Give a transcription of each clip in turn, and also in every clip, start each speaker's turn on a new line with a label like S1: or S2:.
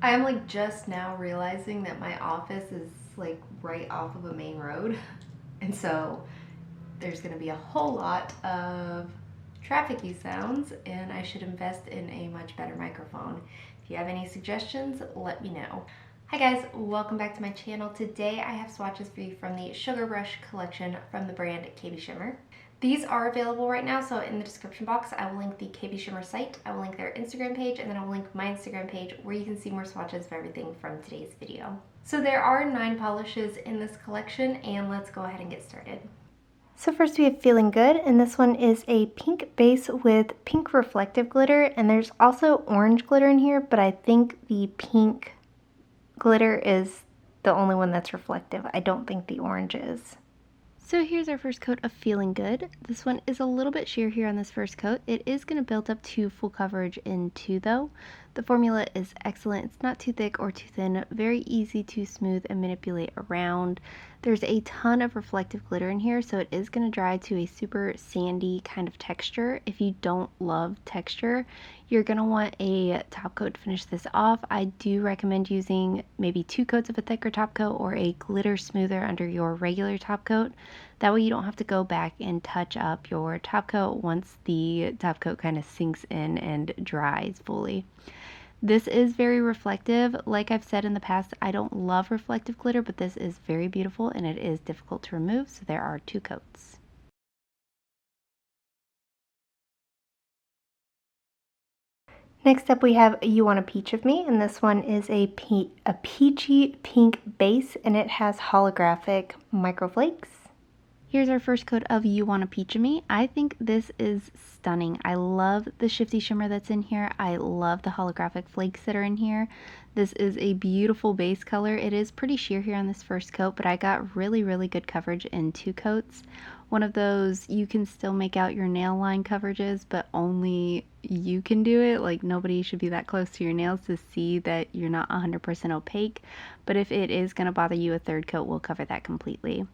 S1: I'm like just now realizing that my office is like right off of a main road. And so there's going to be a whole lot of trafficy sounds, and I should invest in a much better microphone. If you have any suggestions, let me know. Hi guys, welcome back to my channel. Today I have swatches for you from the Sugar Rush collection from the brand KB Shimmer. These are available right now, so in the description box I will link the KB Shimmer site, I will link their Instagram page, and then I will link my Instagram page where you can see more swatches of everything from today's video. So there are 9 polishes in this collection, and let's go ahead and get started. So first we have Feeling Good, and this one is a pink base with pink reflective glitter, and there's also orange glitter in here, but I think the pink glitter is the only one that's reflective. I don't think the orange is. So here's our first coat of Feeling Good. This one is a little bit sheer here on this first coat. It is going to build up to full coverage in 2 though. The formula is excellent. It's not too thick or too thin, very easy to smooth and manipulate around. There's a ton of reflective glitter in here, so it is going to dry to a super sandy kind of texture. If you don't love texture, you're going to want a top coat to finish this off. I do recommend using maybe 2 coats of a thicker top coat or a glitter smoother under your regular top coat. That way you don't have to go back and touch up your top coat once the top coat kind of sinks in and dries fully. This is very reflective. Like I've said in the past, I don't love reflective glitter, but this is very beautiful and it is difficult to remove, so there are 2 coats. Next up we have You Want a Peach of Me, and this one is a peachy pink base, and it has holographic microflakes. Here's our first coat of You Want a Peach of Me. I think this is stunning. I love the shifty shimmer that's in here. I love the holographic flakes that are in here. This is a beautiful base color. It is pretty sheer here on this first coat, but I got really good coverage in 2 coats. One of those you can still make out your nail line coverages, but only you can do it. Like nobody should be that close to your nails to see that you're not 100% opaque. But if it is going to bother you, a 3rd coat will cover that completely.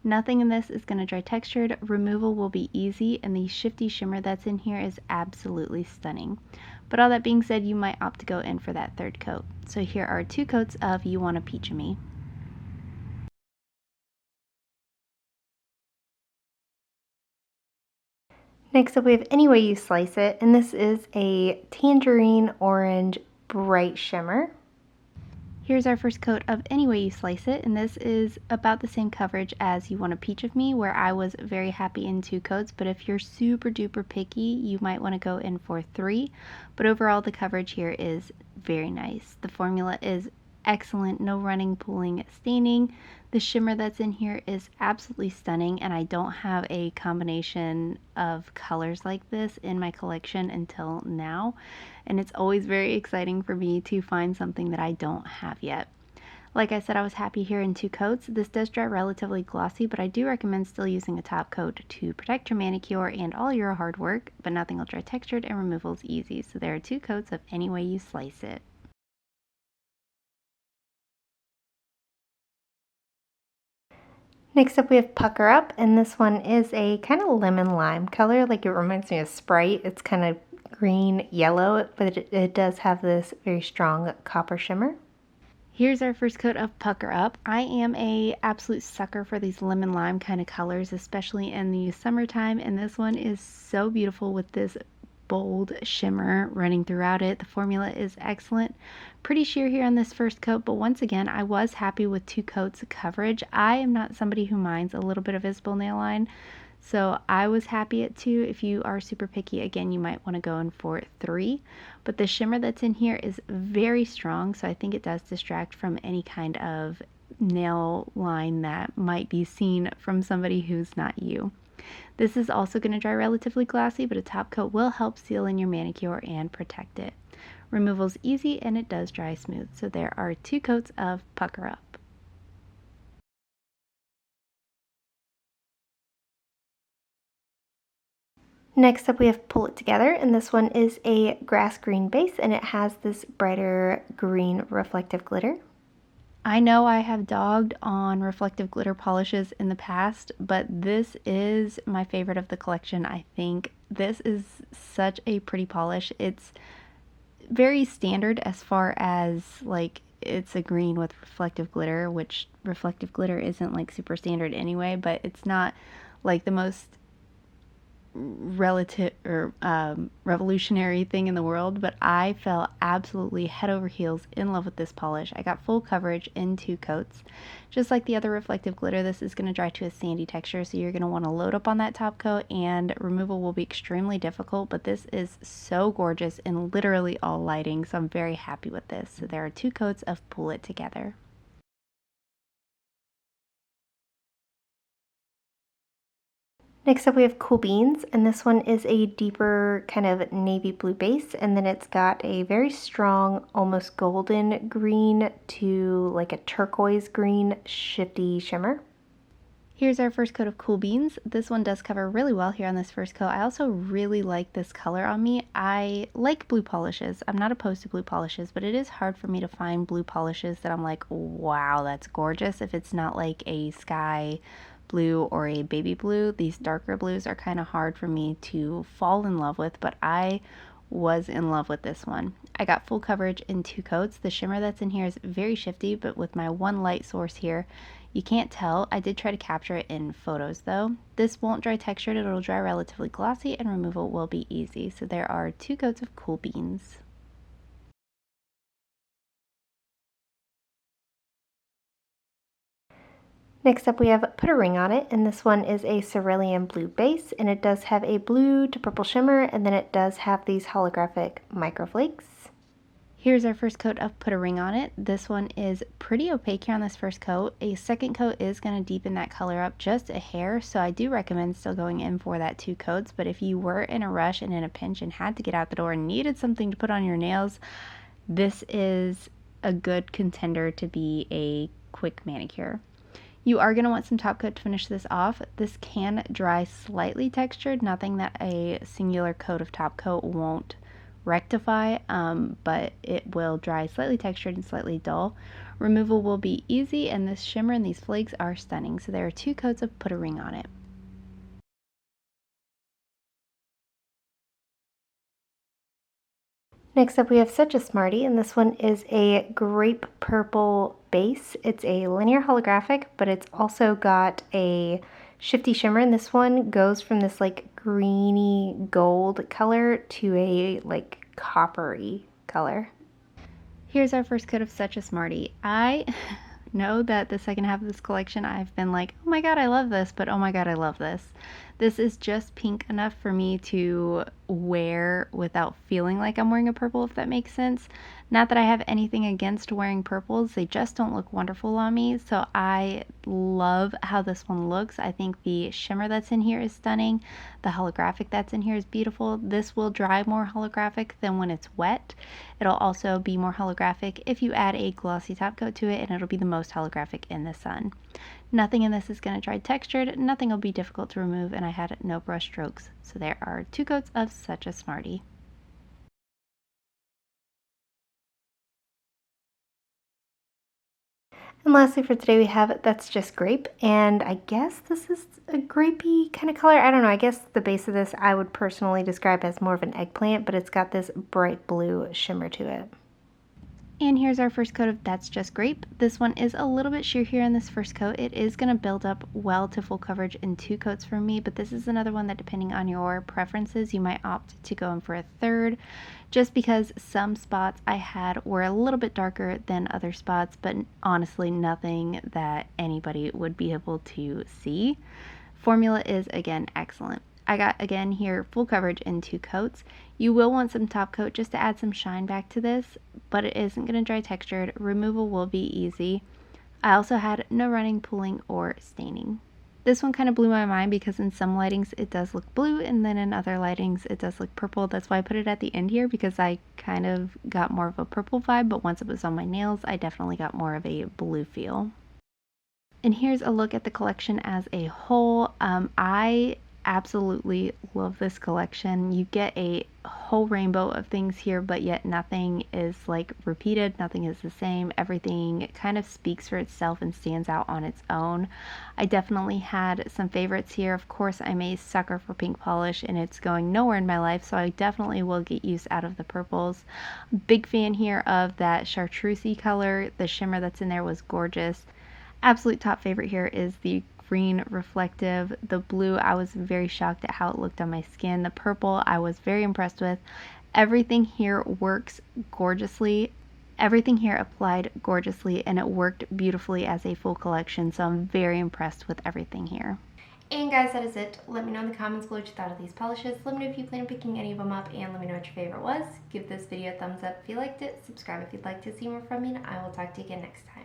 S1: Nothing in this is going to dry textured, removal will be easy, and the shifty shimmer that's in here is absolutely stunning. But all that being said, you might opt to go in for that 3rd coat. So here are 2 coats of You Want a Peach of Me. Next up we have Any Way You Slice It, and this is a tangerine orange bright shimmer. Here's our first coat of Any Way You Slice It, and this is about the same coverage as You Want a Peach of Me, where I was very happy in 2 coats, but if you're super duper picky, you might want to go in for 3. But overall, the coverage here is very nice. The formula is excellent, no running, pooling, staining. The shimmer that's in here is absolutely stunning, and I don't have a combination of colors like this in my collection until now, and it's always very exciting for me to find something that I don't have yet. Like I said, I was happy here in 2 coats. This does dry relatively glossy, but I do recommend still using a top coat to protect your manicure and all your hard work, but nothing will dry textured and removal is easy. So there are 2 coats of Any Way You Slice It. Next up we have Pucker Up, and this one is a kind of lemon lime color, like it reminds me of Sprite. It's kind of green yellow, but it does have this very strong copper shimmer. Here's our first coat of Pucker Up. I am a absolute sucker for these lemon lime kind of colors, especially in the summertime, and this one is so beautiful with this bold shimmer running throughout it. The formula is excellent. Pretty sheer here on this first coat, but once again, I was happy with 2 coats of coverage. I am not somebody who minds a little bit of visible nail line, so I was happy at 2. If you are super picky, again, you might want to go in for 3. But the shimmer that's in here is very strong, so I think it does distract from any kind of nail line that might be seen from somebody who's not you. This is also going to dry relatively glossy, but a top coat will help seal in your manicure and protect it. Removal's easy and it does dry smooth, so there are 2 coats of Pucker Up. Next up we have Pull It Together, and this one is a grass green base, and it has this brighter green reflective glitter. I know I have dogged on reflective glitter polishes in the past, but this is my favorite of the collection. I think this is such a pretty polish. It's
S2: very standard as far as like it's a green with reflective glitter, which reflective glitter isn't like super standard anyway, but it's not like the most relative or revolutionary thing in the world, but I fell absolutely head over heels in love with this polish. I got full coverage in 2 coats. Just like the other reflective glitter, this is going to dry to a sandy texture, so you're going to want to load up on that top coat, and removal will be extremely difficult, but this is so gorgeous in literally all lighting, so I'm very happy with this. So there are 2 coats of Pull It Together.
S1: Next up we have Cool Beans, and this one is a deeper kind of navy blue base, and then it's got a very strong, almost golden green to like a turquoise green shifty shimmer.
S2: Here's our first coat of Cool Beans. This one does cover really well here on this first coat. I also really like this color on me. I like blue polishes. I'm not opposed to blue polishes, but it is hard for me to find blue polishes that I'm like, wow, that's gorgeous. If it's not like a sky blue or a baby blue, these darker blues are kind of hard for me to fall in love with, but I was in love with this one. I got full coverage in 2 coats. The shimmer that's in here is very shifty, but with my one light source here, you can't tell. I did try to capture it in photos though. This won't dry textured, it'll dry relatively glossy, and removal will be easy. So there are 2 coats of Cool Beans.
S1: Next up we have Put a Ring on It, and this one is a cerulean blue base, and it does have a blue to purple shimmer, and then it does have these holographic microflakes.
S2: Here's our first coat of Put a Ring on It. This one is pretty opaque here on this first coat. A second coat is going to deepen that color up just a hair, so I do recommend still going in for that 2 coats, but if you were in a rush and in a pinch and had to get out the door and needed something to put on your nails, this is a good contender to be a quick manicure. You are going to want some top coat to finish this off. This can dry slightly textured, nothing that a singular coat of top coat won't rectify, but it will dry slightly textured and slightly dull. Removal will be easy, and this shimmer and these flakes are stunning. So there are 2 coats of Put a Ring on It.
S1: Next up we have Such a Smartie, and this one is a grape purple base. It's a linear holographic, but it's also got a shifty shimmer, and this one goes from this like greeny gold color to a like coppery color.
S2: Here's our first coat of Such a Smartie. I know that the second half of this collection I've been like, oh my god, I love this, but oh my god, I love this. This is just pink enough for me to wear without feeling like I'm wearing a purple, if that makes sense. Not that I have anything against wearing purples, they just don't look wonderful on me, so I love how this one looks. I think the shimmer that's in here is stunning. The holographic that's in here is beautiful. This will dry more holographic than when it's wet. It'll also be more holographic if you add a glossy top coat to it, and it'll be the most holographic in the sun. Nothing in this is going to dry textured, nothing will be difficult to remove, and I had no brush strokes. So there are 2 coats of Such a Smartie.
S1: And lastly for today we have That's Just Grape, and I guess this is a grapey kind of color. I don't know, I guess the base of this I would personally describe as more of an eggplant, but it's got this bright blue shimmer to it.
S2: And here's our first coat of That's Just Grape. This one is a little bit sheer here in this first coat. It is going to build up well to full coverage in 2 coats for me, but this is another one that depending on your preferences, you might opt to go in for a third, just because some spots I had were a little bit darker than other spots, but honestly nothing that anybody would be able to see. Formula is again excellent. I got again here full coverage in 2 coats. You will want some top coat just to add some shine back to this, but it isn't going to dry textured. Removal will be easy. I also had no running, pooling, or staining. This one kind of blew my mind because in some lightings it does look blue, and then in other lightings it does look purple. That's why I put it at the end here, because I kind of got more of a purple vibe, but once it was on my nails I definitely got more of a blue feel. And here's a look at the collection as a whole. I absolutely love this collection. You get a whole rainbow of things here, but yet nothing is like repeated, nothing is the same. Everything kind of speaks for itself and stands out on its own. I definitely had some favorites here. Of course, I'm a sucker for pink polish and it's going nowhere in my life, so I definitely will get use out of the purples. Big fan here of that chartreusey color. The shimmer that's in there was gorgeous. Absolute top favorite here is the green reflective. The blue, I was very shocked at how it looked on my skin. The purple, I was very impressed with. Everything here works gorgeously. Everything here applied gorgeously, and it worked beautifully as a full collection, so I'm very impressed with everything here.
S1: And guys, that is it. Let me know in the comments below what you thought of these polishes. Let me know if you plan on picking any of them up, and let me know what your favorite was. Give this video a thumbs up if you liked it. Subscribe if you'd like to see more from me, and I will talk to you again next time.